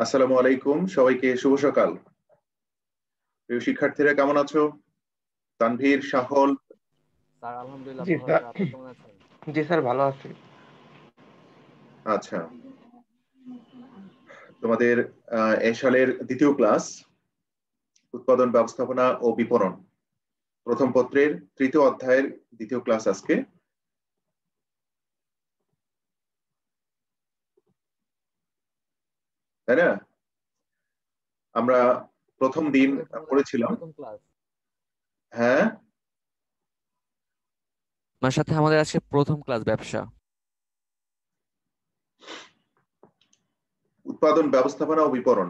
আসসালামু আলাইকুম, সবাইকে শুভ সকাল। প্রিয় শিক্ষার্থীরা কেমন আছো? তানভীর, সাহল। স্যার আলহামদুলিল্লাহ জি ভালো স্যার। স্যার, আপনি কেমন আছেন? জি স্যার, ভালো আছি। আচ্ছা, তোমাদের এ সালের দ্বিতীয় ক্লাস, উৎপাদন ব্যবস্থাপনা ও বিপণন, প্রথম পত্রের তৃতীয় অধ্যায়ের দ্বিতীয় ক্লাস আজকে। তাই না? আমরা প্রথম দিন আমাদের তাহলে আজকে পড়েছিলাম। প্রথম ক্লাস। হ্যাঁ, আপনার সাথে আমাদের আজকে প্রথম ক্লাস ব্যবসা। উৎপাদন ব্যবস্থাপনা ও বিপণন।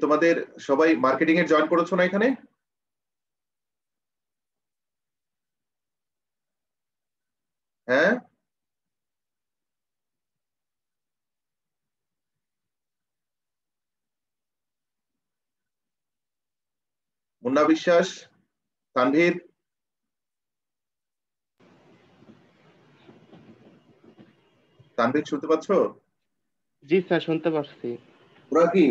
তোমাদের সবাই মার্কেটিং এর জয়েন করেছো না এখানে? হ্যাঁ, মুন্না বিশ্বাস, তানভীর, তানভীর শুনতে পাচ্ছো? জি স্যার, শুনতে পাচ্ছি। ওরা কি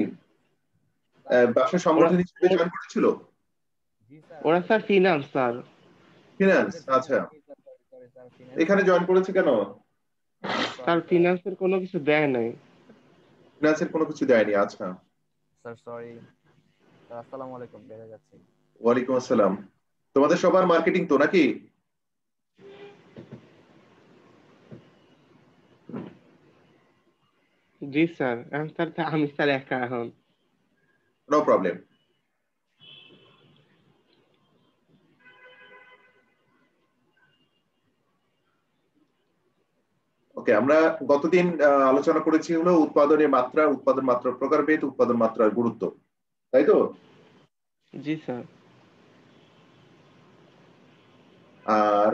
ব্যবসা ওরা সংগঠন হিসেবে ও- জয়েন করেছিল? জি স্যার, ওরা আমাদের স্যার তো ফিনান্স স্যার। ফিনান্স, আমাদের আচ্ছা। সরি স্যার, ফিনান্স এখানে জয়েন করেছে কেন? Sir sorry sir. ফিনান্সের কোনো কিছু দেয় নাই। ফিনান্সের কোনো কিছু দেয়নি, আচ্ছা। স্যার সরি স্যার, আসসালামু আলাইকুম, বেড়ে যাচ্ছি। ওয়ালাইকুম আসসালাম। তোমাদের সবার মার্কেটিং তো নাকি? জি স্যার, এখন স্যার আমি স্যার একা এখন। No problem. ওকে, আমরা গতদিন আলোচনা করেছি হলো উৎপাদনের মাত্রা, উৎপাদন মাত্রার প্রকারভেদ, উৎপাদন মাত্রার গুরুত্ব, তাই তো? জি স্যার। আর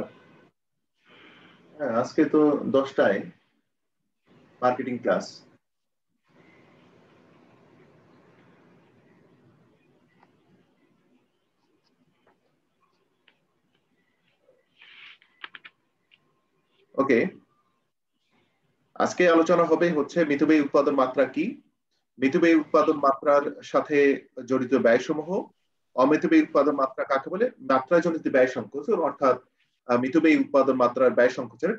আজকে তো 10টায় মার্কেটিং ক্লাস। ওকে, আজকে আলোচনা হবে হচ্ছে মিতব্যয়ী উৎপাদন মাত্রা কি, মিতব্যয়ী উৎপাদন মাত্রার সাথে জড়িত ব্যয়সমূহ, অমিতব্যয়ী উৎপাদন মাত্রা কাকে বলে, মাত্রাজনিত ব্যয় সংকোচন, অর্থাৎ মিতব্যয়ী উৎপাদন মাত্রার ব্যয় সংকোচনের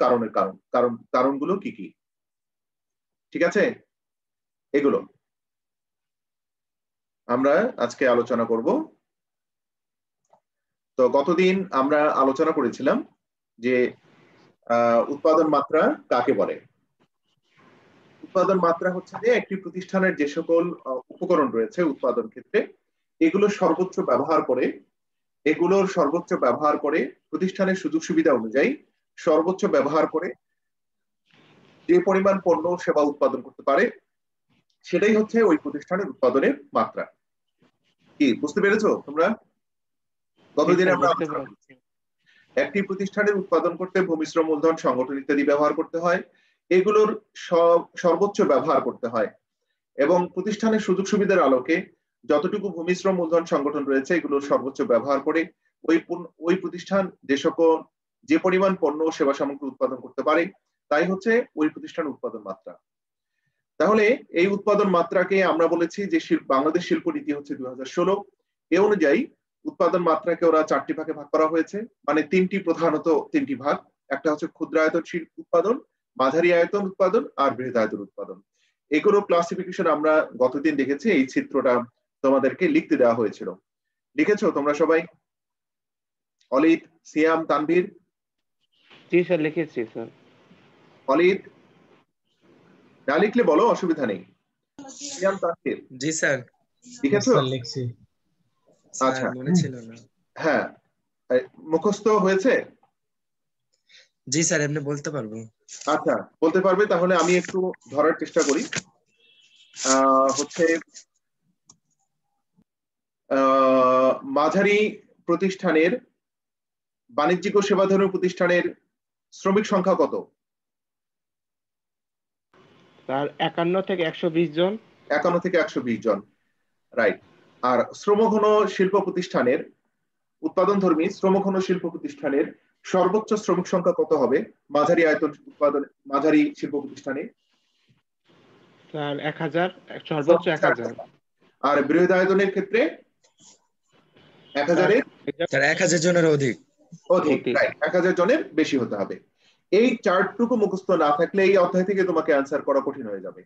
কারণগুলো কি কি। ঠিক আছে, এগুলো আমরা আজকে আলোচনা করব। তো গতদিন আমরা আলোচনা করেছিলাম যে উৎপাদন মাত্রা কাকে বলে। উৎপাদন মাত্রা হচ্ছে যে একটি প্রতিষ্ঠানের যে সকল উপকরণ রয়েছে উৎপাদন ক্ষেত্রে, এগুলোর সর্বোচ্চ ব্যবহার করে প্রতিষ্ঠানের সুযোগ সুবিধা অনুযায়ী সর্বোচ্চ ব্যবহার করে যে পরিমাণ পণ্য সেবা উৎপাদন করতে পারে, সেটাই হচ্ছে ওই প্রতিষ্ঠানের উৎপাদনের মাত্রা। কি বুঝতে পেরেছো তোমরা? জি গতদিনে স্যার, আমরা বুঝতে আলোচনা করেছি পারছি। একটি প্রতিষ্ঠানের উৎপাদন করতে ভূমি, শ্রম, মূলধন, সংগঠন ইত্যাদি ব্যবহার করতে হয়। এগুলোর সর্বোচ্চ ব্যবহার করতে হয় এবং প্রতিষ্ঠানের সুযোগ সুবিধার আলোকে যতটুকু ভূমি, শ্রম, মূলধন, সংগঠন রয়েছে এগুলোর সর্বোচ্চ ব্যবহার করে ওই প্রতিষ্ঠান যে পরিমাণ পণ্য ও সেবা সামগ্রী উৎপাদন করতে পারে, তাই হচ্ছে ওই প্রতিষ্ঠান উৎপাদন মাত্রা। তাহলে এই উৎপাদন মাত্রাকে আমরা বলেছি যে বাংলাদেশ শিল্প নীতি হচ্ছে 2016। এ অনুযায়ী উৎপাদন মাত্রাকে ওরা 4টি ভাগে ভাগ করা হয়েছে, মানে প্রধানত 3টি ভাগ। একটা হচ্ছে ক্ষুদ্রায়তন শিল্প উৎপাদন, মাঝারি আয়তন উৎপাদন আর বৃহদায়তন উৎপাদন। এগুলো ক্লাসিফিকেশন আমরা গতদিন দেখেছি, এই চিত্রটা তোমাদেরকে লিখতে দেওয়া হয়েছিল। লিখেছো তোমরা সবাই? অলিদ, সিয়াম, তানভীর? জি স্যার, লিখেছি স্যার। অলিদ, না লিখলে বলো, অসুবিধা নেই। সিয়াম, তানভীর জি স্যার। লিখেছো? স্যার লিখছি স্যার, আচ্ছা, মনে ছিল না। হ্যাঁ, মুখস্থ হয়েছে? জি স্যার, এমনি বলতে পারবো। আচ্ছা, বলতে পারবে, তাহলে আমি একটু ধরার চেষ্টা করি। হচ্ছে মাঝারি প্রতিষ্ঠানের, বাণিজ্যিক ও সেবা ধরনের প্রতিষ্ঠানের শ্রমিক সংখ্যা কত? স্যার 51 থেকে 120 জন। 51 থেকে 120 জন, রাইট। আর শ্রমঘন শিল্প প্রতিষ্ঠানের উৎপাদনধর্মী শ্রমঘন শিল্প প্রতিষ্ঠানের সর্বোচ্চ শ্রমিক সংখ্যা কত হবে মাঝারি আয়তন উৎপাদন মাঝারি শিল্প প্রতিষ্ঠানে? স্যার 1000, সর্বোচ্চ 1000। আর বৃহৎ আয়তনের ক্ষেত্রে 1000-এর স্যার 1000 জনের অধিক। অধিক, রাইট, 1000 জনের বেশি হতে হবে। এই চার্টটুকু মুখস্থ না থাকলে এই অধ্যায় থেকে তোমাকে অ্যান্সার করা কঠিন হয়ে যাবে,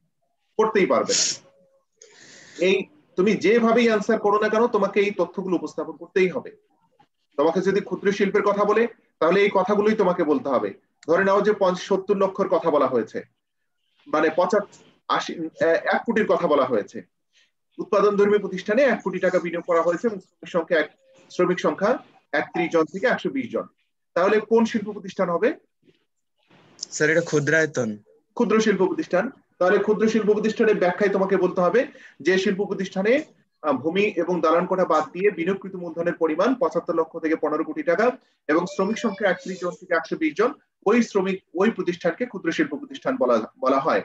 করতেই পারবে না। এই তুমি যেভাবেই অ্যান্সার করো না কেন তোমাকে এই তথ্যগুলো উপস্থাপন করতেই হবে। তোমাকে যদি ক্ষুদ্র শিল্পের কথা বলে তাহলে এই কথাগুলোই তোমাকে বলতে হবে। ধরে নাও যে 70 লক্ষের কথা বলা হয়েছে, মানে 1 কোটির কথা বলা হয়েছে। উৎপাদনধর্মী প্রতিষ্ঠানে 1 কোটি টাকা বিনিয়োগ করা হয়েছে এবং শ্রমিক সংখ্যা 31 জন থেকে 120 জন। তাহলে কোন শিল্প প্রতিষ্ঠান হবে? স্যার এটা ক্ষুদ্রায়তন। ক্ষুদ্র শিল্প প্রতিষ্ঠান। তাহলে ক্ষুদ্র শিল্প প্রতিষ্ঠানের ব্যাখ্যায় তোমাকে বলতে হবে যে শিল্প প্রতিষ্ঠানে ভূমি এবং দালান কোঠা বাদ দিয়ে বিনিয়োগকৃত মূলধনের পরিমাণ 75 লক্ষ থেকে 15 কোটি টাকা এবং শ্রমিক সংখ্যা 31 জন থেকে 120 জন। ওই প্রতিষ্ঠানকে ক্ষুদ্র শিল্প প্রতিষ্ঠান বলা হয়।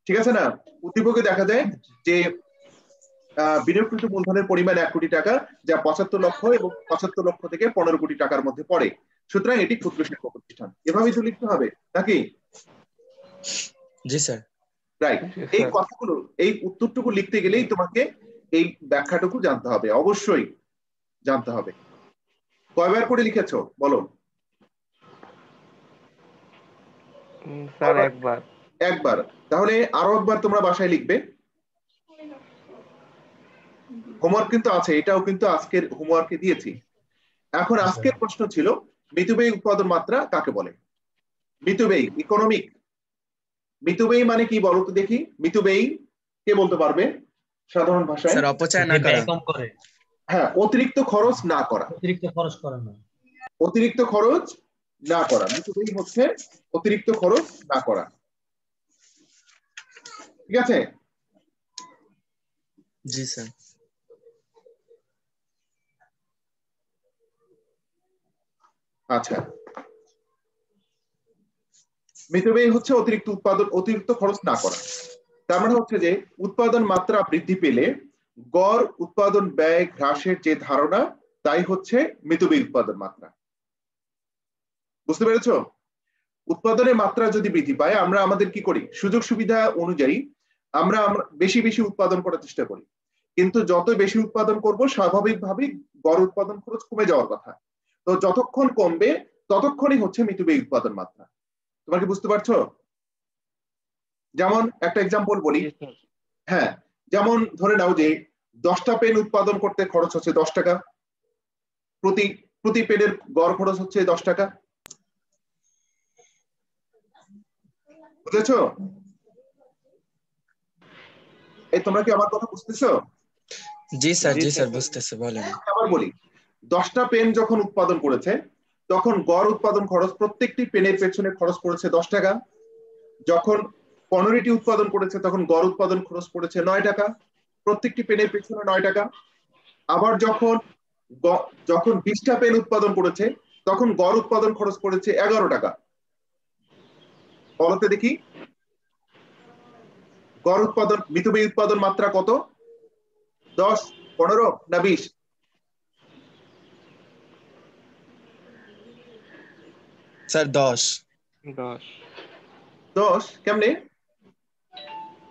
ঠিক আছে না? উদ্দীপকে দেখা যায় যে বিনিয়োগকৃত মূলধনের পরিমাণ 1 কোটি টাকা, যা 75 লক্ষ এবং 75 লক্ষ থেকে 15 কোটি টাকার মধ্যে পড়ে। সুতরাং এটি ক্ষুদ্র শিল্প প্রতিষ্ঠান। এভাবেই তো লিখতে হবে নাকি? জি স্যার। রাইট। এই কথাগুলো, এই উত্তরটুকু লিখতে গেলেই তোমাকে এই ব্যাখ্যাটুকু জানতে হবে, অবশ্যই জানতে হবে। কয়বার করে লিখেছো বলো? স্যার একবার। একবার। তাহলে আরো একবার তোমরা বাসায় লিখবে। হোমওয়ার্ক কিন্তু আছে, এটাও কিন্তু আজকের হোমওয়ার্কে দিয়েছি। এখন আজকের প্রশ্ন ছিল মিতব্যয়ী উৎপাদন মাত্রা কাকে বলে? মিতব্যয়ী, ইকোনমিক। মিতব্যয়ী মানে কি বলো তো দেখি? মিতব্যয়ী কে বলতে পারবে সাধারণ ভাষায়? স্যার অপচয় না করা। হ্যাঁ, অতিরিক্ত খরচ না করা। অতিরিক্ত খরচ করা না। অতিরিক্ত খরচ না করা, মিতব্যয়ী হচ্ছে অতিরিক্ত খরচ না করা। ঠিক আছে? জি স্যার। আচ্ছা, মিতব্যয়ী হচ্ছে অতিরিক্ত খরচ না করা। তার মানে হচ্ছে যে উৎপাদন মাত্রা বৃদ্ধি পেলে গড় উৎপাদন ব্যয় হ্রাসের যে ধারণা, তাই হচ্ছে মিতব্যয়ী উৎপাদন মাত্রা। বুঝতে পেরেছো? উৎপাদনের মাত্রা যদি বৃদ্ধি পায়, আমরা আমাদের কি করি? সুযোগ সুবিধা অনুযায়ী আমরা বেশি বেশি উৎপাদন করার চেষ্টা করি, কিন্তু যত বেশি উৎপাদন করব স্বাভাবিকভাবেই গড় উৎপাদন খরচ কমে যাওয়ার কথা। তো যতক্ষণ কমবে ততক্ষণই হচ্ছে মিতব্যয়ী উৎপাদন মাত্রা। তোমরা কি বুঝতে পারছো? যেমন একটা এক্সাম্পল বলি। হ্যাঁ, যেমন ধরে নাও যে 10টা পেন উৎপাদন করতে খরচ হচ্ছে 10 টাকা, প্রতি পেনের গড় খরচ হচ্ছে 10 টাকা। বুঝেছো? এই তোমরা কি আমার কথা বুঝতেছো? জি স্যার, জি স্যার বুঝতেছে, বলেন। আবার বলি, 10টা পেন যখন উৎপাদন করেছে তখন গড় উৎপাদন খরচ প্রত্যেকটি পেনের পেছনে খরচ পড়েছে 10 টাকা। যখন 15টি উৎপাদন করেছে তখন গড় উৎপাদন খরচ পড়েছে 9 টাকা, প্রত্যেকটি পেনের পেছনে 9 টাকা। আবার যখন 20টা পেন উৎপাদন করেছে তখন গড় উৎপাদন খরচ পড়েছে 11 টাকা। বলতে দেখি গড় উৎপাদন, মিতব্যয়ী উৎপাদন মাত্রা কত? 10, 15 না 20? স্যার 10। 10 কেমনে?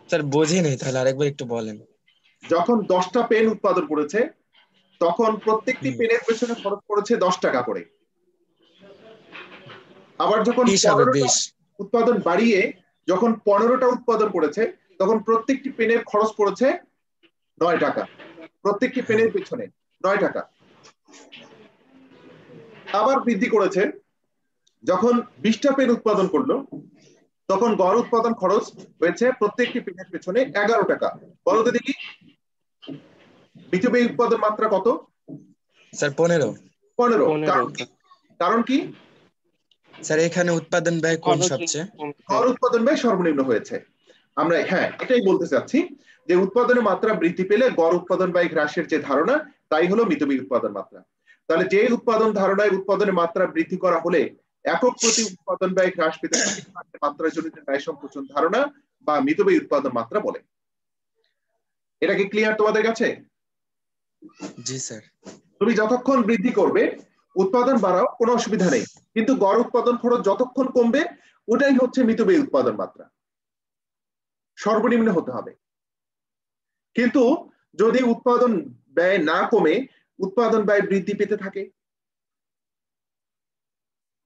স্যার বুঝি নেই, তাহলে আরেকবার একটু বলেন। যখন 10টা পেন উৎপাদন করেছে তখন প্রত্যেকটি পেনের পেছনে খরচ পড়েছে 10 টাকা করে। আবার যখন 15টা উৎপাদন বাড়িয়ে যখন 15টা উৎপাদন করেছে তখন প্রত্যেকটি পেনের খরচ পড়েছে 9 টাকা, প্রত্যেকটি পেনের পেছনে 9 টাকা। আবার বৃদ্ধি করেছে যখন 20টা পেন উৎপাদন করলো তখন গড় উৎপাদন খরচ হয়েছে প্রত্যেকটি পেনের পেছনে 11 টাকা। বলতে দেখি মিতব্যয়ী উৎপাদন মাত্রা কত? স্যার 15। কারণ কি? স্যার এখানে উৎপাদন ব্যয় কম, সবচেয়ে গড় উৎপাদন ব্যয় সর্বনিম্ন হয়েছে। আমরা হ্যাঁ এটাই বলতে চাচ্ছি যে উৎপাদনের মাত্রা বৃদ্ধি পেলে গড় উৎপাদন ব্যয় হ্রাসের যে ধারণা, তাই হলো মিতব্যয়ী উৎপাদন মাত্রা। তাহলে যে উৎপাদন ধারণায় উৎপাদনের মাত্রা বৃদ্ধি করা হলে একক প্রতি উৎপাদন ব্যয় হ্রাস পেতে থাকে, মাত্রা জনিত ব্যয় সংকোচন ধারণা বা মিতব্যয়ী উৎপাদন মাত্রা বলে। এটা কি ক্লিয়ার তোমাদের কাছে? জি স্যার। তুমি যতক্ষণ বৃদ্ধি করবে উৎপাদন বাড়াও, কোনো অসুবিধা নেই, কিন্তু গড় উৎপাদন খরচ যতক্ষণ কমবে ওটাই হচ্ছে মিতব্যয়ী উৎপাদন মাত্রা, সর্বনিম্ন হতে হবে। কিন্তু যদি উৎপাদন ব্যয় না কমে উৎপাদন ব্যয় বৃদ্ধি পেতে থাকে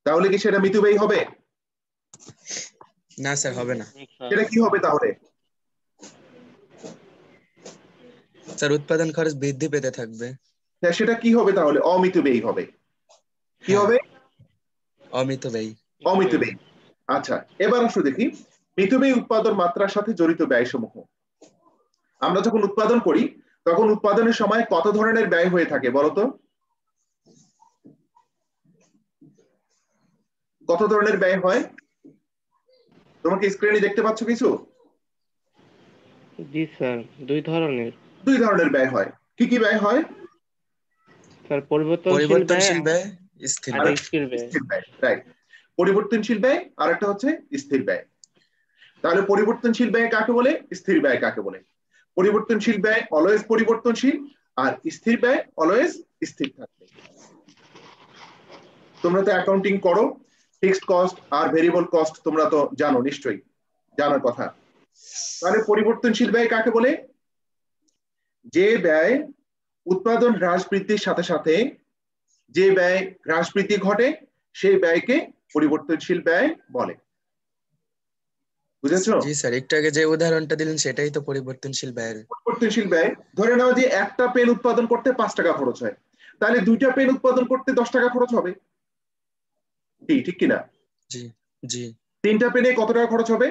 তাহলে কি সেটা মিতব্যয়ী হবে? না স্যার, হবে না। সেটা কি হবে তাহলে? স্যার উৎপাদন খরচ বৃদ্ধি পেতে থাকবে। সেটা কি হবে তাহলে? অমিতব্যয়ী হবে। কি হবে? অমিতব্যয়ী। অমিতব্যয়ী। আচ্ছা, এবার আসলে দেখি মিতব্যয়ী উৎপাদন মাত্রার সাথে জড়িত ব্যয়সমূহ। আমরা যখন উৎপাদন করি তখন উৎপাদনের সময় কত ধরনের ব্যয় হয়ে থাকে বলতো? কত ধরনের ব্যয় হয়? তোমাকে স্ক্রিনে দেখতে পাচ্ছ কিছু? জি স্যার, দুই ধরনের। দুই ধরনের ব্যয় হয়। কি কি ব্যয় হয়? স্যার পরিবর্তনশীল ব্যয় পরিবর্তনশীল ব্যয়, স্থির আর ব্যয়। স্থির ব্যয়। স্থির ব্যয়, রাইট। পরিবর্তনশীল ব্যয় আর একটা হচ্ছে স্থির ব্যয়। তাহলে পরিবর্তনশীল ব্যয় কাকে বলে, স্থির ব্যয় কাকে বলে? পরিবর্তনশীল ব্যয় অলওয়েজ পরিবর্তনশীল আর স্থির ব্যয় অলওয়েজ স্থির থাকবে। তোমরা তো অ্যাকাউন্টিং করো, ফিক্সড কস্ট আর ভেরিয়েবল কস্ট তোমরা তো জানো, নিশ্চয়ই জানার কথা। তাহলে পরিবর্তনশীল ব্যয় কাকে বলে? যে ব্যয় উৎপাদন হ্রাস বৃদ্ধির সাথে সাথে যে ব্যয় হ্রাস বৃদ্ধি ঘটে সেই ব্যয়কে পরিবর্তনশীল ব্যয় বলে। বুঝেছো? জি স্যার, একটু আগে যে উদাহরণটা দিলেন সেটাই তো পরিবর্তনশীল ব্যয়ের। পরিবর্তনশীল ব্যয়, ধরে নাও যে একটা পেন উৎপাদন করতে 5 টাকা খরচ হয়, তাহলে দুইটা পেন উৎপাদন করতে 10 টাকা খরচ হবে, ঠিক কিনা? জি জি। তিনটা পেনে কত টাকা খরচ হবে?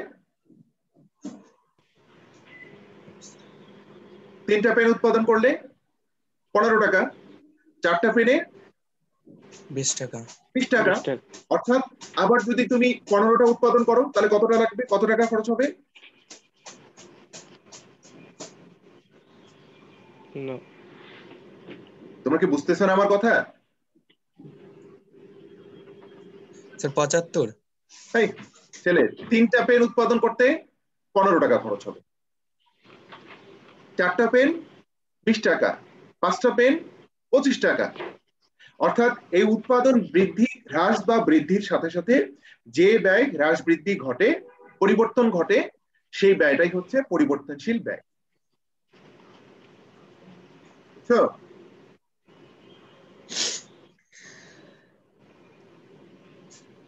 তিনটা পেন উৎপাদন করলে 15 টাকা, চারটা পেনে 20 টাকা। 20 টাকা। 20 টাকা। অর্থাৎ আবার যদি তুমি 15টা উৎপাদন করো তাহলে কতটা লাগবে, কত টাকা খরচ হবে? না। তোমরা কি বুঝতেছো না আমার কথা? স্যার 75। এই ছেলে, তিনটা পেন উৎপাদন করতে 15 টাকা খরচ হবে, চারটা পেন 20 টাকা, পাঁচটা পেন 25 টাকা। অর্থাৎ এই উৎপাদন বৃদ্ধি হ্রাস বা বৃদ্ধির সাথে সাথে যে ব্যয় হ্রাস বৃদ্ধি ঘটে, পরিবর্তন ঘটে, সেই ব্যয়টাই হচ্ছে পরিবর্তনশীল ব্যয়। বুঝছো?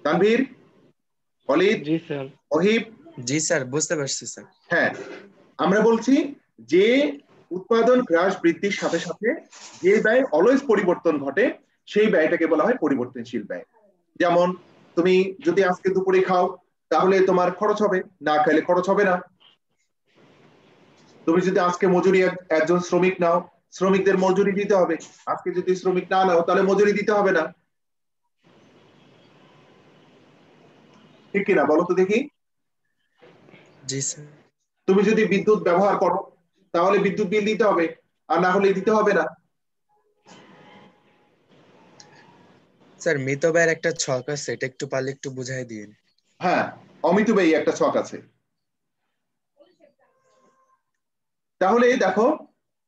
তানভীর, অলিদ, জি স্যার। অহিব, জি স্যার, বুঝতে পারছি স্যার। হ্যাঁ, আমরা বলছি যে উৎপাদন হ্রাস বৃদ্ধির সাথে সাথে যে ব্যয় অলওয়েজ পরিবর্তন ঘটে সেই ব্যয়টাকে বলা হয় পরিবর্তনশীল ব্যয়। যেমন তুমি যদি আজকে দুপুরে খাও তাহলে তোমার খরচ হবে, না খাইলে খরচ হবে না। তুমি যদি আজকে মজুরি একজন শ্রমিক নাও, শ্রমিকদের মজুরি দিতে হবে, আজকে যদি শ্রমিক না নাও তাহলে মজুরি দিতে হবে না, ঠিক কিনা বলো তো দেখি? জি স্যার। তুমি যদি বিদ্যুৎ ব্যবহার করো তাহলে বিদ্যুৎ বিল দিতে হবে, আর না হলে দিতে হবে না। স্যার মিত ব্যয়ের একটা ছক আছে, এটা একটু পারলে একটু বুঝাই দিন। হ্যাঁ, অমিতব্যয়ী একটা ছক আছে। তাহলে দেখো,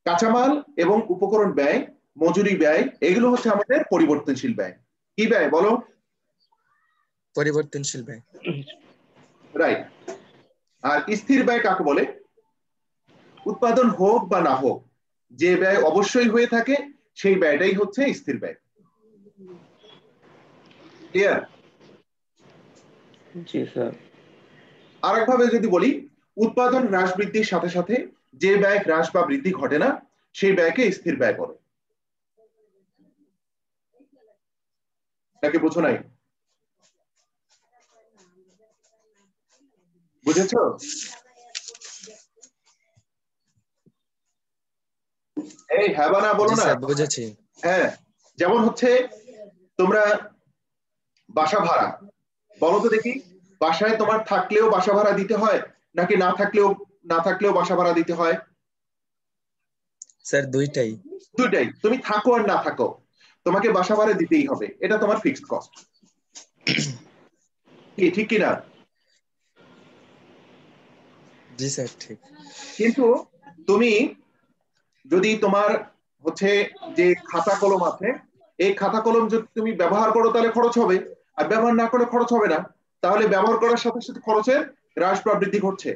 কাঁচামাল এবং উপকরণ ব্যয়, মজুরি ব্যয়, এগুলো হচ্ছে আমাদের পরিবর্তনশীল ব্যয়। কি ব্যয় বলো? পরিবর্তনশীল ব্যয়। রাইট। আর স্থির ব্যয় কাকে বলে? উৎপাদন হোক বা না হোক যে ব্যয় অবশ্যই হয়ে থাকে সেই ব্যয়টাই হচ্ছে স্থির ব্যয়। ক্লিয়ার? জি স্যার। আরেকভাবে যদি বলি, উৎপাদন হ্রাস বৃদ্ধির সাথে সাথে যে ব্যয় হ্রাস বা বৃদ্ধি ঘটে না সেই ব্যয়কে স্থির ব্যয় বলে। তাকে বুঝো নাই? বুঝেছো? এই হ্যাঁ বা না বলো জি না। স্যার, বুঝেছি। হ্যাঁ, যেমন হচ্ছে তোমরা বাসা ভাড়া, বলো তো দেখি, বাসায় তোমার থাকলেও বাসা ভাড়া দিতে হয় নাকি না থাকলেও বাসা ভাড়া দিতে হয়? স্যার দুইটাই। দুইটাই। তুমি থাকো আর না থাকো তোমাকে বাসা ভাড়া দিতেই হবে, এটা তোমার ফিক্সড কস্ট, কি ঠিক কিনা? জি স্যার, ঠিক। কিন্তু তুমি যদি তোমার হচ্ছে যে খাতা কলম আছে, এই খাতা কলম যদি তুমি ব্যবহার করো তাহলে খরচ হবে, আর ব্যবহার না করলে খরচ হবে না। তাহলে ব্যবহার করার সাথে সাথে খরচের হ্রাস বা বৃদ্ধি ঘটছে।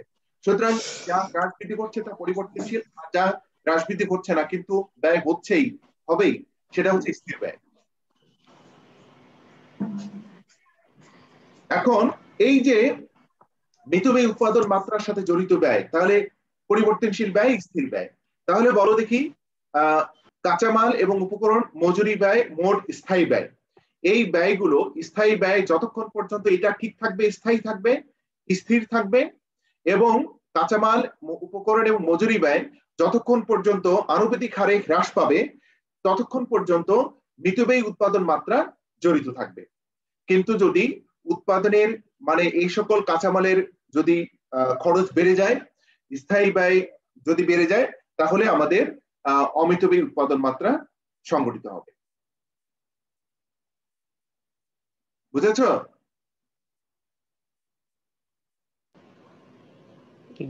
সুতরাং যা হ্রাস বৃদ্ধি ঘটছে তা পরিবর্তনশীল, আর যা হ্রাস বৃদ্ধি ঘটছে না কিন্তু ব্যয় হচ্ছেই হবেই, সেটা হচ্ছে স্থির ব্যয়। এখন এই যে মিতব্যয়ী উৎপাদন মাত্রার সাথে জড়িত ব্যয়, তাহলে পরিবর্তনশীল ব্যয়, স্থির ব্যয়। তাহলে বলো দেখি, কাঁচামাল এবং উপকরণ, মজুরি ব্যয়, মোট স্থায়ী ব্যয়। এই ব্যয়গুলো, স্থায়ী ব্যয় যতক্ষণ পর্যন্ত এটা ঠিক থাকবে, স্থায়ী থাকবে, স্থির থাকবে, এবং কাঁচামাল, উপকরণ এবং মজুরি ব্যয় যতক্ষণ পর্যন্ত আনুপাতিক হারে হ্রাস পাবে ততক্ষণ পর্যন্ত মিতব্যয়ী উৎপাদন মাত্রা জড়িত থাকবে। কিন্তু যদি উৎপাদনের মানে এই সকল কাঁচামালের যদি খরচ বেড়ে যায়, স্থায়ী ব্যয় যদি বেড়ে যায়, তাহলে আমাদের অমিতব্যয়ী উৎপাদন মাত্রা সংঘটিত হবে। বুঝেছ?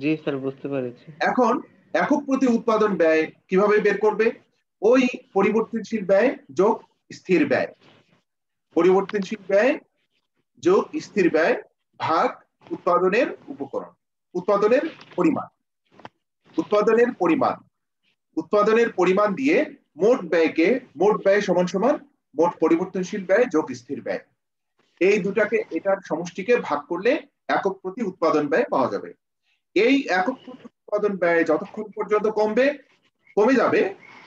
জি স্যার, বুঝতে পেরেছি। এখন একক প্রতি উৎপাদন ব্যয় কিভাবে বের করবে? ওই পরিবর্তনশীল ব্যয় যোগ স্থির ব্যয়, পরিবর্তনশীল ব্যয় যোগ স্থির ব্যয় ভাগ উৎপাদনের উপকরণ, উৎপাদনের পরিমাণ, উৎপাদনের পরিমাণ, উৎপাদনের পরিমাণ দিয়ে মোট ব্যয়কে, মোট ব্যয় সমান সমান মোট পরিবর্তনশীল ব্যয় যোগ স্থির ব্যয়, এই দুটাকে, এটার সমষ্টিকে ভাগ করলে একক প্রতি উৎপাদন ব্যয় পাওয়া যাবে। এই একক প্রতি উৎপাদন ব্যয় যতক্ষণ পর্যন্ত কমে যাবে,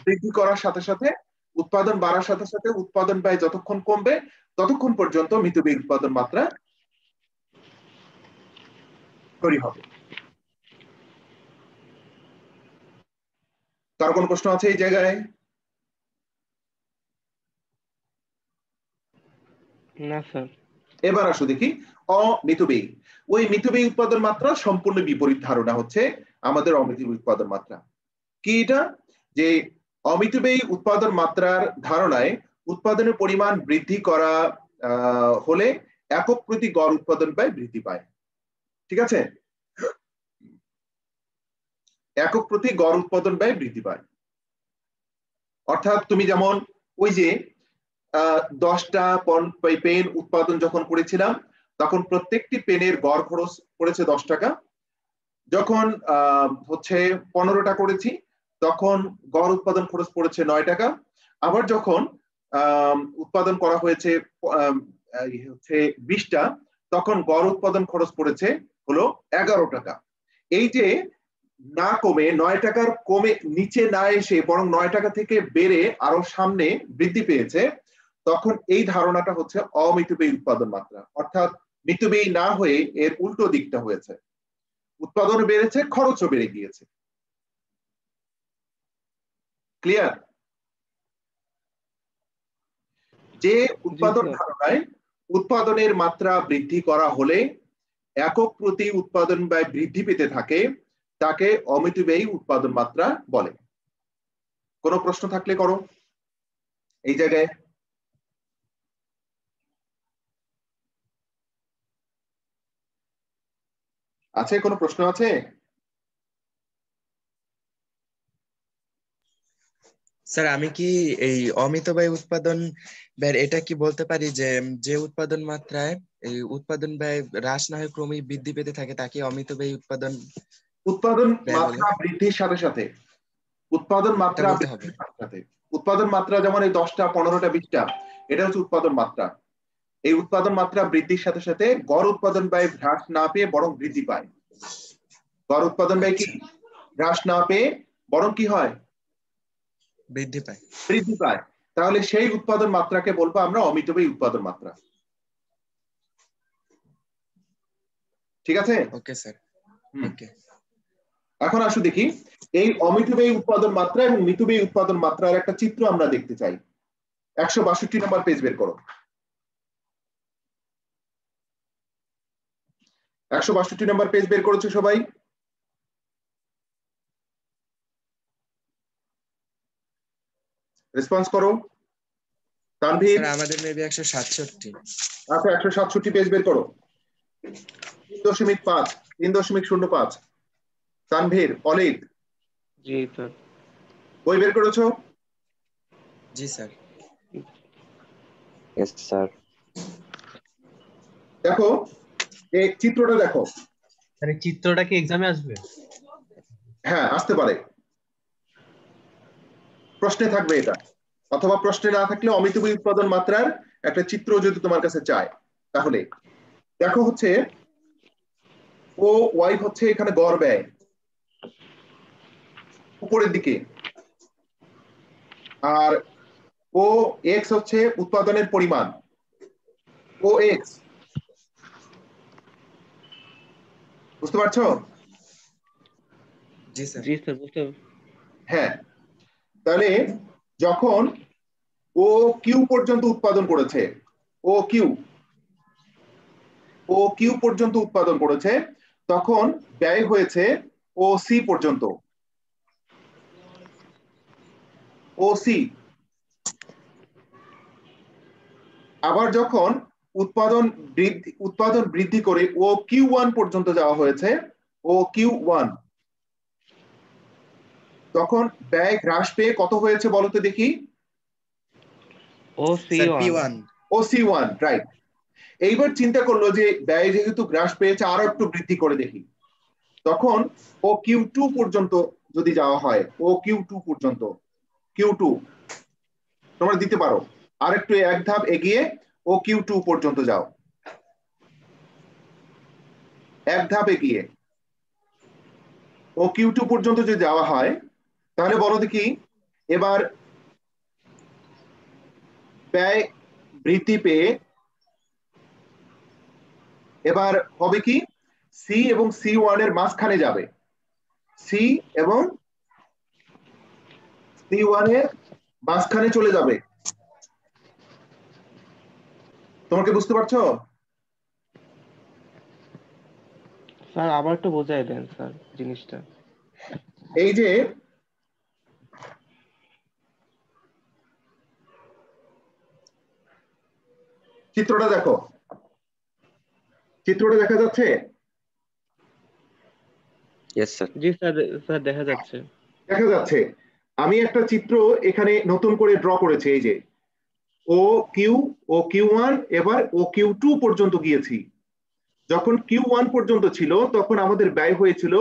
বৃদ্ধি করার সাথে সাথে, উৎপাদন বাড়ার সাথে সাথে উৎপাদন ব্যয় যতক্ষণ কমবে ততক্ষণ পর্যন্ত মিতব্যয়ী উৎপাদন মাত্রা তৈরি হবে। তার কোন প্রশ্ন আছে এই জায়গায়? না স্যার। এবার আসো দেখি অমিতব্যয়ী। ওই মিতব্যয়ী উৎপাদন মাত্রা সম্পূর্ণ বিপরীত ধারণা হচ্ছে আমাদের অমিতব্যয়ী উৎপাদন মাত্রা। কি এটা? যে অমিতব্যয়ী উৎপাদন মাত্রার ধারণায় উৎপাদনের পরিমাণ বৃদ্ধি করা হলে একক প্রতি গড় উৎপাদন ব্যয় বৃদ্ধি পায়। ঠিক আছে? একক প্রতি গড় উৎপাদন ব্যয় বৃদ্ধি পায়। অর্থাৎ তুমি যেমন ওই যে 10টা পেন উৎপাদন যখন করেছিলাম তখন প্রত্যেকটি পেনের গড় খরচ পড়েছে 10 টাকা। যখন হচ্ছে 15টা করেছি তখন গড় উৎপাদন খরচ পড়েছে 9 টাকা। আবার যখন উৎপাদন করা হয়েছে হচ্ছে 20টা, তখন গড় উৎপাদন খরচ পড়েছে হলো 11 টাকা। এই যে না কমে 9 টাকার কমে নিচে না এসে বরং 9 টাকা থেকে বেড়ে আরো সামনে বৃদ্ধি পেয়েছে, তখন এই ধারণাটা হচ্ছে অমিতব্যয়ী উৎপাদন মাত্রা। অর্থাৎ মিতব্যয়ী না হয়ে এর উল্টো দিকটা হয়েছে, উৎপাদন বেড়েছে, খরচও বেড়ে গিয়েছে। ক্লিয়ার? যে উৎপাদন ধারণায় উৎপাদনের মাত্রা বৃদ্ধি করা হলে একক প্রতি উৎপাদন ব্যয় বৃদ্ধি পেতে থাকে তাকে অমিতব্যয়ী উৎপাদন মাত্রা বলে। কোনো প্রশ্ন থাকলে করো এই জায়গায়। আছে কোনো প্রশ্ন আছে? স্যার আমি কি এই অমিতব্যয়ী উৎপাদন ব্যয় এটা কি বলতে পারি যে যে উৎপাদন মাত্রায় এই উৎপাদন ব্যয় হ্রাস না হয়ে ক্রমেই বৃদ্ধি পেতে থাকে তাকে অমিতব্যয়ী উৎপাদন মাত্রা বৃদ্ধির সাথে সাথে, উৎপাদন মাত্রা বৃদ্ধির সাথে সাথে, উৎপাদন মাত্রা যেমন এই 10টা 15টা 20টা, এটা হচ্ছে উৎপাদন মাত্রা। এই উৎপাদন মাত্রা বৃদ্ধির সাথে সাথে গড় উৎপাদন ব্যয় হ্রাস না পেয়ে বরং বৃদ্ধি পায়। গড় উৎপাদন ব্যয় কি হ্রাস না পেয়ে বরং কি হয়? বৃদ্ধি পায়। বৃদ্ধি পায়। তাহলে সেই উৎপাদন মাত্রাকে বলবো আমরা অমিতব্যয়ী উৎপাদন মাত্রা। ঠিক আছে? Okay sir. ওকে। এখন আসো দেখি এই অমিতব্যয়ী উৎপাদন মাত্রা এবং মিতব্যয়ী উৎপাদন মাত্রার একটা চিত্র আমরা দেখতে চাই। 162 নম্বর পেজ বের করো। 162 নম্বর পেজ বের করেছো সবাই? রেসপন্স করো। তানভীর? স্যার আমাদের মেবি 167। আচ্ছা 167 পেজ বের করো। 3.5 3.05। তানভীর, অলিদ? জি স্যার। বই বের করেছো? জি স্যার। Yes sir. দেখো এই চিত্রটা দেখো। স্যার এই চিত্রটা কি এক্সামে আসবে? হ্যাঁ, আসতে পারে, প্রশ্নে থাকবে এটা, অথবা প্রশ্নে না থাকলে অমিতব্যয়ী উৎপাদন মাত্রার একটা চিত্র যদি তোমার কাছে চায়। তাহলে দেখো হচ্ছে ও ওয়াই হচ্ছে এখানে গড় ব্যয় উপরের দিকে, আর ও এক্স হচ্ছে উৎপাদনের পরিমাণ, ও এক্স। বুঝতে পারছো? জি স্যার। জি স্যার বুঝতে হ্যাঁ, তাহলে যখন ও কিউ পর্যন্ত উৎপাদন করেছে, ও কিউ পর্যন্ত উৎপাদন করেছে, তখন ব্যয় হয়েছে ও সি পর্যন্ত, ও সি। আবার যখন উৎপাদন বৃদ্ধি করে ও কিউ ওয়ান পর্যন্ত যাওয়া হয়েছে, ও কিউ ওয়ান, তখন ব্যয় হ্রাস পেয়ে কত হয়েছে বলতে দেখি? ও সি স্যার ওয়ান। P1। ও সি ওয়ান, রাইট। এইবার চিন্তা করলো যে ব্যয় যেহেতু হ্রাস পেয়েছে, আরো একটু বৃদ্ধি করে দেখি। তখন ও কিউ টু পর্যন্ত যদি যাওয়া হয়, ও কিউ টু পর্যন্ত, কিউ টু তোমরা দিতে পারো, আর একটু এক ধাপ এগিয়ে ও কিউ টু পর্যন্ত যাও, এক ধাপ এগিয়ে ও কিউ টু পর্যন্ত যদি যাওয়া হয়, তাহলে বলো দেখি এবার ব্যয় বৃদ্ধি পেয়ে এবার হবে কি? সি এবং সি ওয়ান এর মাঝখানে যাবে, সি এবং সি ওয়ান এর মাঝখানে চলে যাবে। তোমাকে বুঝতে পারছো? স্যার আবার একটু বোঝাই দেন স্যার জিনিসটা। এই যে চিত্রটা দেখো, চিত্রটা দেখা যাচ্ছে? Yes sir. জি স্যার, স্যার দেখা যাচ্ছে। দেখা যাচ্ছে। আমি একটা চিত্র এখানে নতুন করে ড্র করেছি। এই যে ও কিউ ওয়ান, এবার ও কিউ টু পর্যন্ত গিয়েছি। যখন কিউ ওয়ান পর্যন্ত ছিল তখন আমাদের ব্যয় হয়েছিল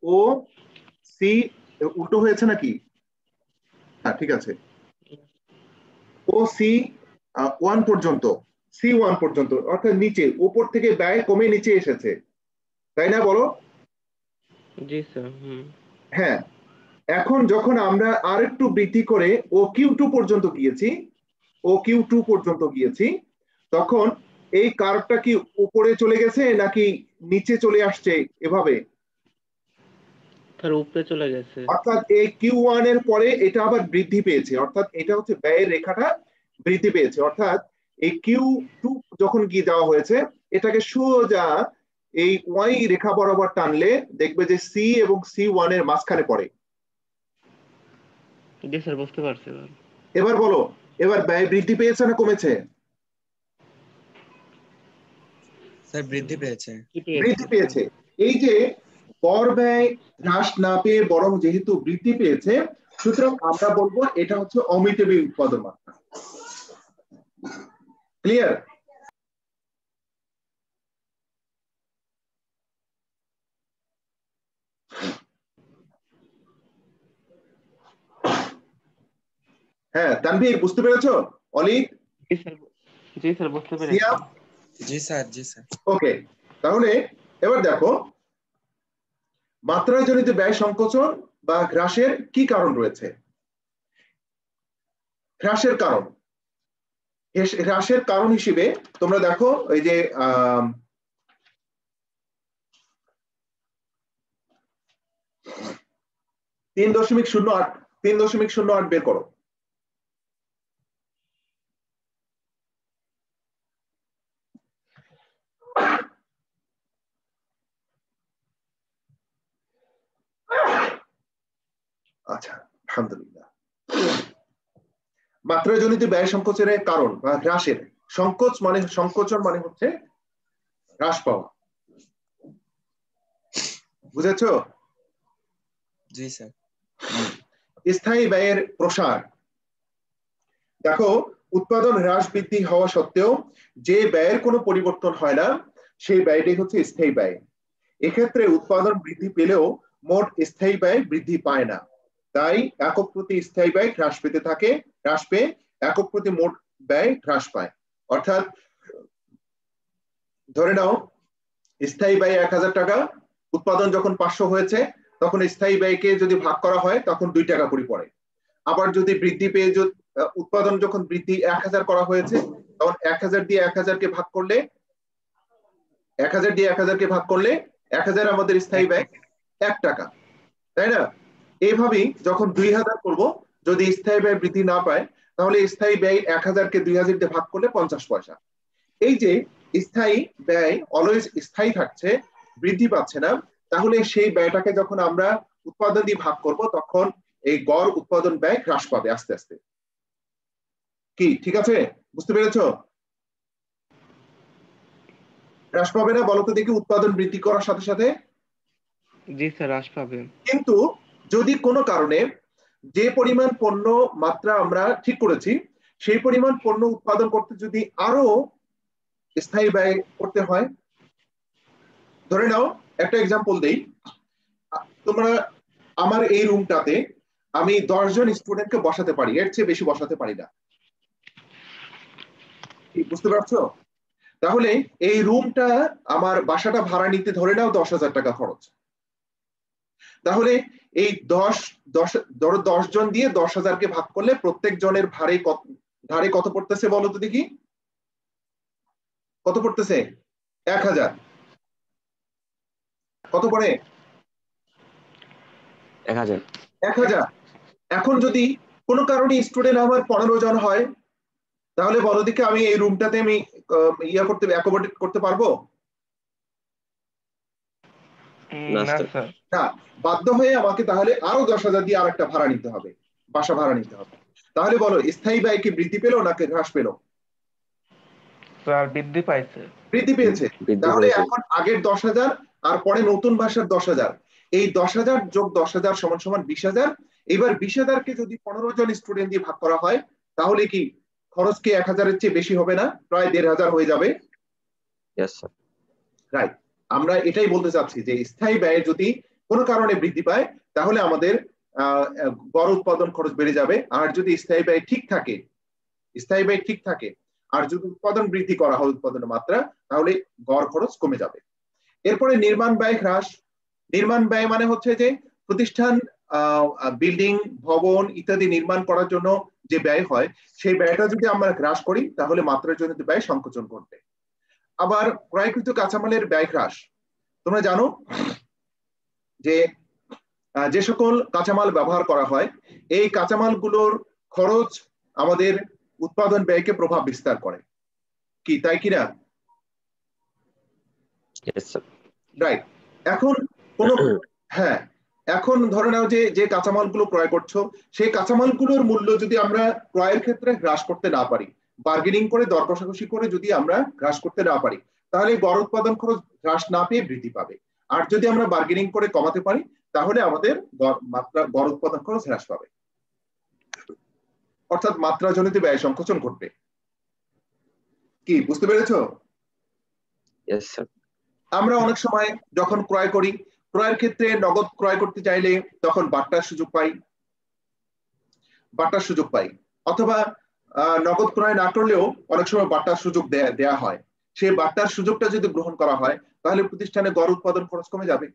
ও সি, উল্টো হয়েছে নাকি? হ্যাঁ ঠিক আছে, ও সি ওয়ান পর্যন্ত, সি ওয়ান পর্যন্ত, অর্থাৎ নিচে, উপর থেকে ব্যয় কমে নিচে এসেছে, তাই না বলো? জি স্যার। হ্যাঁ, এখন যখন আমরা আরেকটু বৃদ্ধি করে ও কিউ টু পর্যন্ত গিয়েছি, ও কিউ টু পর্যন্ত গিয়েছি, তখন এই কার্ভটা কি উপরে চলে গেছে নাকি নিচে চলে আসছে এভাবে? স্যার উপরে চলে গেছে। অর্থাৎ এই কিউ ওয়ান এর পরে এটা আবার বৃদ্ধি পেয়েছে, অর্থাৎ এটা হচ্ছে ব্যয়ের রেখাটা বৃদ্ধি পেয়েছে। অর্থাৎ এই কিউ টু যখন গিয়ে যাওয়া হয়েছে, এটাকে সোজা এই ওয়াই রেখা বরাবর টানলে দেখবে যে সি এবং সি ওয়ান এর মাঝখানে পড়ে। জি স্যার বুঝতে পারছি। এবার বলো, এবার ব্যয় বৃদ্ধি পেয়েছে না কমেছে? স্যার বৃদ্ধি পেয়েছে। বৃদ্ধি পেয়েছে। এই যে গড় ব্যয় হ্রাস না পেয়ে বরং যেহেতু বৃদ্ধি পেয়েছে, সুতরাং আমরা বলবো এটা হচ্ছে অমিতব্যয়ী উৎপাদন মাত্রা। ক্লিয়ার? হ্যাঁ তানভীর, বুঝতে পেরেছো? অলিক? জি স্যার বুঝতে পেরেছি। সিয়াম? জি স্যার, জি স্যার। ওকে, তাহলে এবার দেখো মাত্রাজনিত ব্যয় সংকোচন বা হ্রাসের কি কারণ রয়েছে? হ্রাসের কারণ, হ্রাসের কারণ হিসেবে তোমরা দেখো এই যে 3.08 বের করো। আচ্ছা, আলহামদুলিল্লাহ। মাত্রাজনিত ব্যয় সংকোচনের কারণ বা হ্রাসের, সংকোচন মানে হচ্ছে হ্রাস পাওয়া। বুঝেছো? জি স্যার। স্থায়ী ব্যয়ের প্রসার, দেখো, উৎপাদন হ্রাস বৃদ্ধি হওয়া সত্ত্বেও যে ব্যয়ের কোনো পরিবর্তন হয় না সেই ব্যয়টাই হচ্ছে স্থায়ী ব্যয়। এক্ষেত্রে উৎপাদন বৃদ্ধি পেলেও মোট স্থায়ী ব্যয় বৃদ্ধি পায় না, তাই একক প্রতি স্থায়ী ব্যয় হ্রাস পেয়ে একক প্রতি মোট ব্যয় হ্রাস পায়। অর্থাৎ ধরে নাও স্থায়ী ব্যয় 1000 টাকা, উৎপাদন যখন 500 হয়েছে তখন স্থায়ী ব্যয়কে যদি ভাগ করা হয় তখন 2 টাকা করে পড়ে। আবার যদি বৃদ্ধি পেয়ে উৎপাদন যখন বৃদ্ধি 1000 করা হয়েছে তখন 1000 দিয়ে 1000কে ভাগ করলে 1000 আমাদের স্থায়ী ব্যয় 1 টাকা, তাই না? এইভাবেই যখন 2000 করব, যদি স্থায়ী ব্যয় বৃদ্ধি না পায় তাহলে স্থায়ী ব্যয় 1000কে 2000 দিয়ে ভাগ করলে 50 পয়সা। এই যে স্থায়ী ব্যয় অলওয়েজ স্থায়ী থাকছে, বৃদ্ধি পাচ্ছে না, তাহলে সেই ব্যয়টাকে যখন আমরা উৎপাদন দিয়ে ভাগ করব তখন এই গড় উৎপাদন ব্যয় হ্রাস পাবে আস্তে আস্তে। কি ঠিক আছে? বুঝতে পেরেছো? হ্রাস পাবে না বলতো দেখি উৎপাদন বৃদ্ধি করার সাথে সাথে? জি স্যার, হ্রাস পাবে। কিন্তু যদি কোনো কারণে যে পরিমাণ পণ্য মাত্রা আমরা ঠিক করেছি সেই পরিমাণ পণ্য উৎপাদন করতে যদি আরো স্থায়ী ব্যয় করতে হয়, ধরে নাও একটা এক্সাম্পল দেই, তোমরা আমার এই রুমটাতে আমি 10 জন স্টুডেন্টকে বসাতে পারি, এর চেয়ে বেশি বসাতে পারি না। বুঝতে পারছো? তাহলে এই রুমটা আমার বাসাটা ভাড়া নিতে ধরে নাও 10,000 টাকা খরচ। তাহলে এই 10 জন দিয়ে 10,000কে ভাগ করলে প্রত্যেক জনের ভাড়ে কত পড়তেছে বলো তো দেখি? কত পড়তেছে? 1000। কত পড়ে? 1000। এখন যদি কোনো কারণে স্টুডেন্ট আমার 15 জন হয় তাহলে বলো দেখি আমি এই রুমটাতে আমি অ্যাকোমোডেট করতে পারবো? না স্যার। না, বাধ্য হয়ে আমাকে তাহলে আরো 10,000 দিয়ে আরেকটা ভাড়া নিতে হবে, বাসা ভাড়া নিতে হবে। তাহলে বলো স্থায়ী ব্যয় কি বৃদ্ধি পেল নাকি হ্রাস পেল? স্যার বৃদ্ধি পাইছে। বৃদ্ধি পেয়েছে। তাহলে এখন আগের 10,000 আর পরে নতুন বাসার 10,000, এই 10,000 যোগ 10,000 সমান সমান 20,000। এবার 20,000কে যদি 15 জন স্টুডেন্ট দিয়ে ভাগ করা হয় তাহলে কি খরচ কি 1000-এর চেয়ে বেশি হবে না? প্রায় 1,500 হয়ে যাবে। রাইট। আমরা এটাই বলতে চাচ্ছি যে স্থায়ী ব্যয় যদি কোনো কারণে বৃদ্ধি পায় তাহলে আমাদের গড় উৎপাদন খরচ বেড়ে যাবে, আর যদি স্থায়ী ব্যয় ঠিক থাকে আর যদি উৎপাদন বৃদ্ধি করা হয় উৎপাদনের মাত্রা, তাহলে গড় খরচ কমে যাবে। এরপরে নির্মাণ ব্যয় হ্রাস। নির্মাণ ব্যয় মানে হচ্ছে যে প্রতিষ্ঠান বিল্ডিং ভবন ইত্যাদি নির্মাণ করার জন্য যে ব্যয় হয় সেই ব্যয়টা যদি আমরা হ্রাস করি তাহলে মাত্রাজনিত ব্যয় সংকোচন ঘটবে। আবার ক্রয়কৃত কাঁচামালের ব্যয় হ্রাস। তোমরা জানো যে সকল কাঁচামাল ব্যবহার করা হয় এই কাঁচামালগুলোর খরচ আমাদের উৎপাদন ব্যয়কে প্রভাব বিস্তার করে, কি তাই কিনা? রাইট। এখন ধরে নাও যে কাঁচামালগুলো ক্রয় করছো সেই কাঁচামালগুলোর মূল্য যদি আমরা ক্রয়ের ক্ষেত্রে হ্রাস করতে না পারি, বার্গেনিং করে দর কষাকষি করে যদি আমরা হ্রাস করতে না পারি তাহলে গড় উৎপাদন খরচ হ্রাস না পেয়ে বৃদ্ধি পাবে। আর যদি আমরা বার্গেনিং করে কমাতে পারি তাহলে আমাদের গড় উৎপাদন খরচ হ্রাস পাবে, অর্থাৎ মাত্রাজনিত ব্যয় সংকোচন ঘটবে। কি বুঝতে পেরেছো? আমরা অনেক সময় যখন ক্রয় করি, ক্রয়ের ক্ষেত্রে নগদ ক্রয় করতে চাইলে তখন বাট্টার সুযোগ পাই, অথবা নগদ ক্রয় না করলেও অনেক সময় বাট্টার সুযোগ দেয়া হয়। সেই বাট্টার সুযোগটা যদি গ্রহণ করা হয় তাহলে প্রতিষ্ঠানে গড় উৎপাদন খরচ কমে যাবে।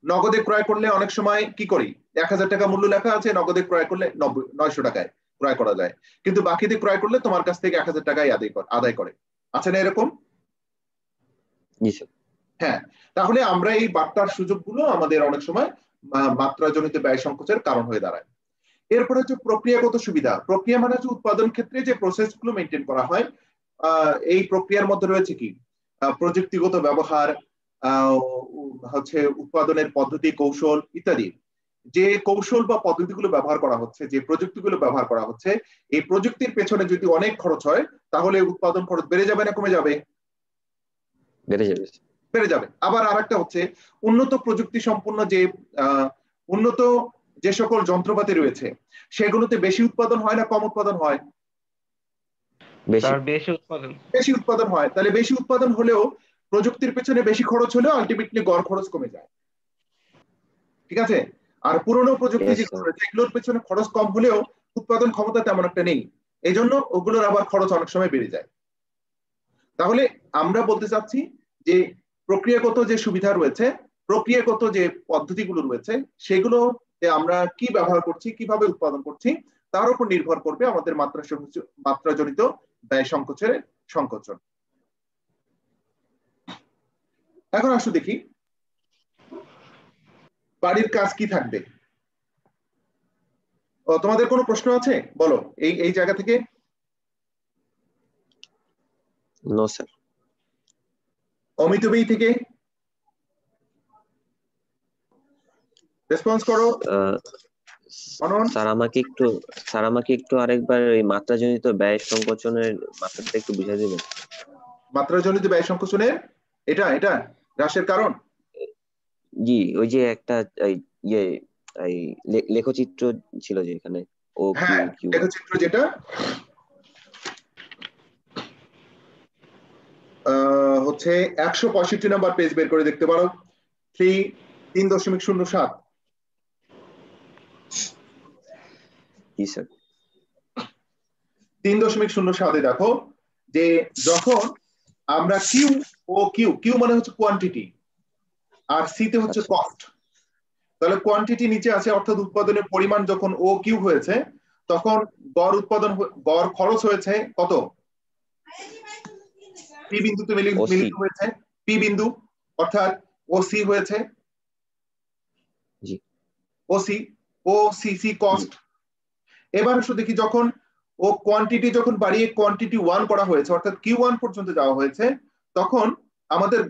নগদে ক্রয় করলে অনেক সময় কি করি, 1000 টাকা মূল্য লেখা আছে, নগদে ক্রয় করলে 900 টাকায় ক্রয় করা যায়, কিন্তু বাকিতে ক্রয় করলে তোমার কাছ থেকে 1000 টাকাই আদায় করে। আছে না এরকম? হ্যাঁ। তাহলে আমরা এই বাট্টার সুযোগগুলো আমাদের অনেক সময় মাত্রাজনিত ব্যয় সংকোচের কারণ হয়ে দাঁড়ায়। এরপরে হচ্ছে প্রক্রিয়াগত সুবিধা। প্রক্রিয়া মানে হচ্ছে উৎপাদন ক্ষেত্রে যে প্রসেসগুলো মেনটেন করা হয়, এই প্রক্রিয়ার মধ্যে রয়েছে কি প্রযুক্তিগত ব্যবহার, হচ্ছে উৎপাদনের পদ্ধতি কৌশল ইত্যাদি। যে কৌশল বা পদ্ধতিগুলো ব্যবহার করা হচ্ছে, যে প্রযুক্তিগুলো ব্যবহার করা হচ্ছে, এই প্রযুক্তির পেছনে যদি অনেক খরচ হয় তাহলে উৎপাদন খরচ বেড়ে যাবে না কমে যাবে? বেড়ে যাবে। আবার আরেকটা হচ্ছে উন্নত প্রযুক্তি সম্পন্ন যে উন্নত যে সকল যন্ত্রপাতি রয়েছে সেগুলোতে বেশি উৎপাদন হয় না কম উৎপাদন হয়? বেশি। স্যার বেশি উৎপাদন। বেশি উৎপাদন হয়। তাহলে বেশি উৎপাদন হলেও প্রযুক্তির পেছনে বেশি খরচ হলেও আলটিমেটলি গড় খরচ কমে যায়, ঠিক আছে? আর পুরনো প্রযুক্তি Yes, যেগুলো sir. রয়েছে এগুলোর পেছনে খরচ কম হলেও উৎপাদন ক্ষমতা তেমন একটা নেই, এই জন্য ওগুলোর আবার খরচ অনেক সময় বেড়ে যায়। তাহলে আমরা বলতে চাচ্ছি যে প্রক্রিয়াগত যে সুবিধা রয়েছে, প্রক্রিয়াগত যে পদ্ধতিগুলো রয়েছে সেগুলোতে আমরা কি ব্যবহার করছি, কিভাবে উৎপাদন করছি তার উপর নির্ভর করবে আমাদের মাত্রাজনিত ব্যয় সংকোচন। এখন আসো দেখি বাড়ির কাজ কি থাকবে। তোমাদের কোনো প্রশ্ন আছে? বলো এই জায়গা থেকে। No sir. অমিত বেই থেকে রেসপন্স করো। স্যার আমাকে একটু আরেকবার এই মাত্রাজনিত ব্যয় সংকোচনের মাত্রাটা একটু বুঝিয়ে দেবেন। মাত্রাজনিত ব্যয় সংকোচনের এটা হ্রাসের কারণ? জি, ওই যে একটা এই লেখচিত্র ছিল যে এখানে ও কিউ লেখচিত্র যেটা হচ্ছে 165 নাম্বার পেজ বের করে দেখতে পারো, 3.07। জি স্যার। 3.07 দেখো যে যখন আমরা কিউ মানে হচ্ছে কোয়ান্টিটি আর সি তে হচ্ছে কস্ট, তাহলে কোয়ান্টিটি নিচে আছে অর্থাৎ উৎপাদনের পরিমাণ যখন ও কিউ হয়েছে তখন গড় খরচ হয়েছে কত? পি বিন্দুতে মিলিত হয়েছে, পি বিন্দু অর্থাৎ ও সি হয়েছে, ও সি কস্ট। এবার আসলে দেখি যখন ও কোয়ান্টিটি যখন বাড়িয়ে কোয়ান্টিটি 1 করা হয়েছে অর্থাৎ Q1 পর্যন্ত যাওয়া হয়েছে তখন আমাদের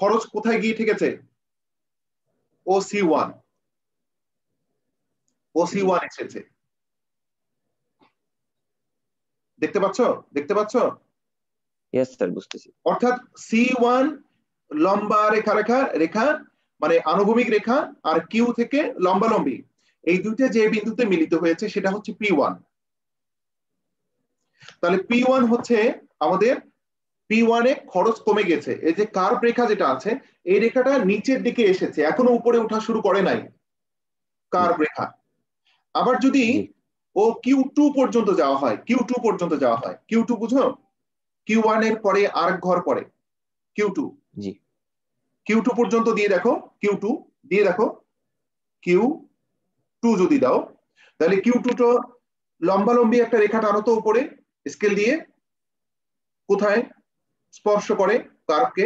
খরচ কোথায় গিয়ে ঠেকেছে? OC1 এসেছে। দেখতে পাচ্ছ? ইয়েস স্যার, বুঝতেছি। অর্থাৎ C1 লম্বা রেখা মানে আনুভূমিক রেখা আর কিউ থেকে লম্বালম্বী, এই দুইটা যে বিন্দুতে মিলিত হয়েছে সেটা হচ্ছে P1। তাহলে P1 হচ্ছে আমাদের P1 এ খরচ কমে গেছে। এই যে কার্ভ রেখা যেটা আছে এই রেখাটা নিচের দিকে এসেছে, এখনো উপরে ওঠা শুরু করে নাই কার্ভ রেখা। আবার যদি ও Q2 পর্যন্ত যাওয়া হয়, Q2 বুঝো? Q1 এর পরে আরেক ঘর পরে Q2 পর্যন্ত দিয়ে দেখো, Q2 যদি দাও তাহলে Q2 তো লম্বালম্বী একটা রেখা টানো তো উপরে স্কেল দিয়ে, কোথায় স্পর্শ করে কার্ভকে?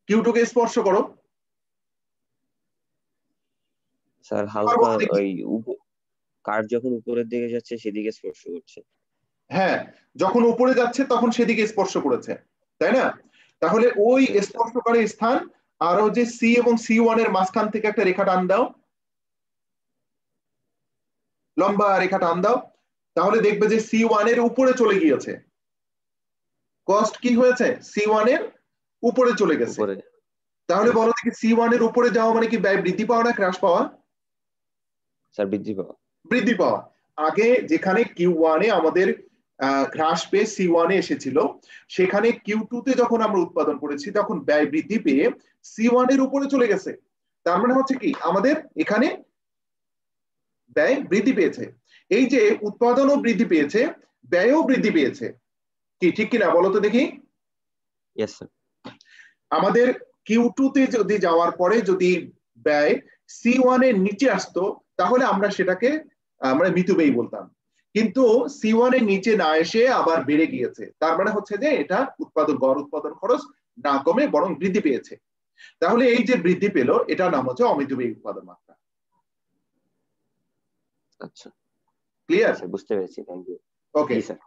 Q2 কে স্পর্শ করো স্যার। হালকা ওই কার্ভ যখন উপরের দিকে যাচ্ছে সেদিকে স্পর্শ করছে। হ্যাঁ, যখন উপরে যাচ্ছে তখন সেদিকে স্পর্শ করেছে, তাই না? তাহলে ওই স্পর্শকারী স্থান আরো যে সি এবং C1 এর মাঝখান থেকে একটা রেখা টান দাও, লম্বা রেখা টান দাও, তাহলে দেখবে যে C1 এর উপরে চলে গিয়েছে। কস্ট কি হয়েছে? C1 এর উপরে চলে গেছে। তাহলে বলো দেখি C1 এর উপরে যাওয়া মানে কি ব্যয় বৃদ্ধি পাওয়া না হ্রাস পাওয়া? স্যার বৃদ্ধি পাওয়া। আগে যেখানে Q1 এ আমাদের হ্রাস পেয়ে C1 এ এসেছিল, সেখানে Q2 তে যখন আমরা উৎপাদন করেছি তখন ব্যয় বৃদ্ধি পেয়ে C1 এর উপরে চলে গেছে। তার মানে হচ্ছে কি আমাদের এখানে ব্যয় বৃদ্ধি পেয়েছে। এই যে উৎপাদনও বৃদ্ধি পেয়েছে, ব্যয়ও বৃদ্ধি পেয়েছে, কি ঠিক কিনা বলো তো দেখি? Yes sir. আমাদের Q2 তে যদি যাওয়ার পরে যদি ব্যয় C1 এর নিচে আসতো তাহলে আমরা সেটাকে মিতব্যয়ী বলতাম, কিন্তু C1 এর নিচে না এসে আবার বেড়ে গিয়েছে। তার মানে হচ্ছে যে এটা গড় উৎপাদন খরচ না কমে বরং বৃদ্ধি পেয়েছে। তাহলে এই যে বৃদ্ধি পেল এটার নাম হচ্ছে অমিতব্যয়ী উৎপাদন মাত্রা। আচ্ছা, ক্লিয়ার? বুঝতে পেরেছি, থ্যাংক ইউ। Okay sir.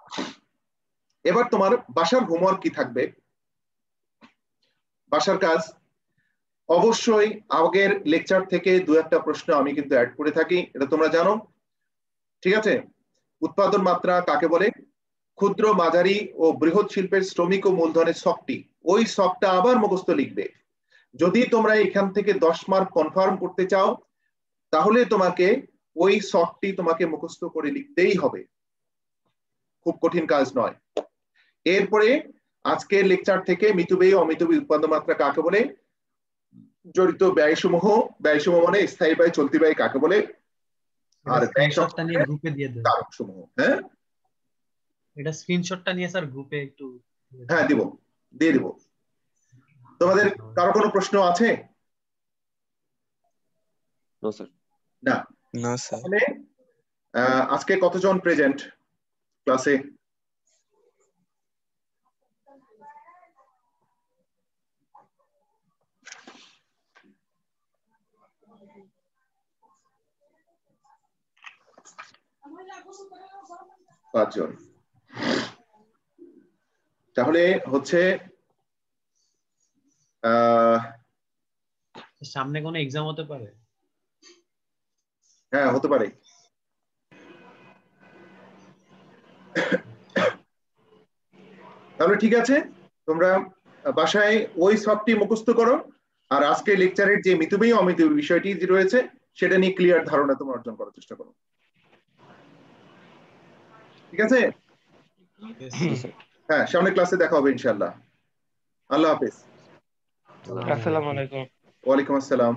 এবার তোমার বাসার হোমওয়ার্ক কি থাকবে? বাসার কাজ অবশ্যই আগের লেকচার থেকে 2-1টা প্রশ্ন আমি কিন্তু অ্যাড করে থাকি, এটা তোমরা জানো, ঠিক আছে? উৎপাদন মাত্রা কাকে বলে? ক্ষুদ্র, মাঝারি ও বৃহৎ শিল্পের শ্রমিক ও মূলধনের শকটি, ওই শকটা আবার মুখস্থ লিখবে। যদি তোমরা এখান থেকে 10 মার্ক কনফার্ম করতে চাও তাহলে তোমাকে ওই শর্টটি তোমাকে মুখস্থ করে লিখতেই হবে, খুব কঠিন কাজ নয়। এরপরে আজকের লেকচার থেকে মিতব্যয়ী অমিতব্যয়ী উৎপাদ্য মাত্রা কাকে বলে, জড়িত ব্যয়সমূহ মানে স্থায়ী ব্যয় চলতি ব্যয় কাকে বলে, আর স্ক্রিনশটটা নিয়ে গ্রুপে দিয়ে দেন। কারকসমূহ। হ্যাঁ এটা স্ক্রিনশটটা নিয়ে স্যার গ্রুপে একটু হ্যাঁ দিয়ে দিব। তোমাদের কারো কোনো প্রশ্ন আছে? No sir. না না স্যার। তাহলে আজকে কতজন প্রেজেন্ট ক্লাসে? পাঁচজন। তাহলে হচ্ছে সামনে কোনো এক্সাম হতে পারে? হ্যাঁ হতে পারে। তাহলে ঠিক আছে, তোমরা বাসায় ওই সবটি মুখস্থ করো, আর আজকে লেকচারের যে মিতব্যয়ী অমিতব্যয়ী বিষয়টি যে রয়েছে সেটা নিয়ে ক্লিয়ার ধারণা তোমরা অর্জন করার চেষ্টা করো। ঠিক আছে? হ্যাঁ, সামনে ক্লাসে দেখা হবে ইনশাআল্লাহ। আল্লাহ হাফেজ। আসসালামু আলাইকুম। ওয়ালাইকুম আসসালাম।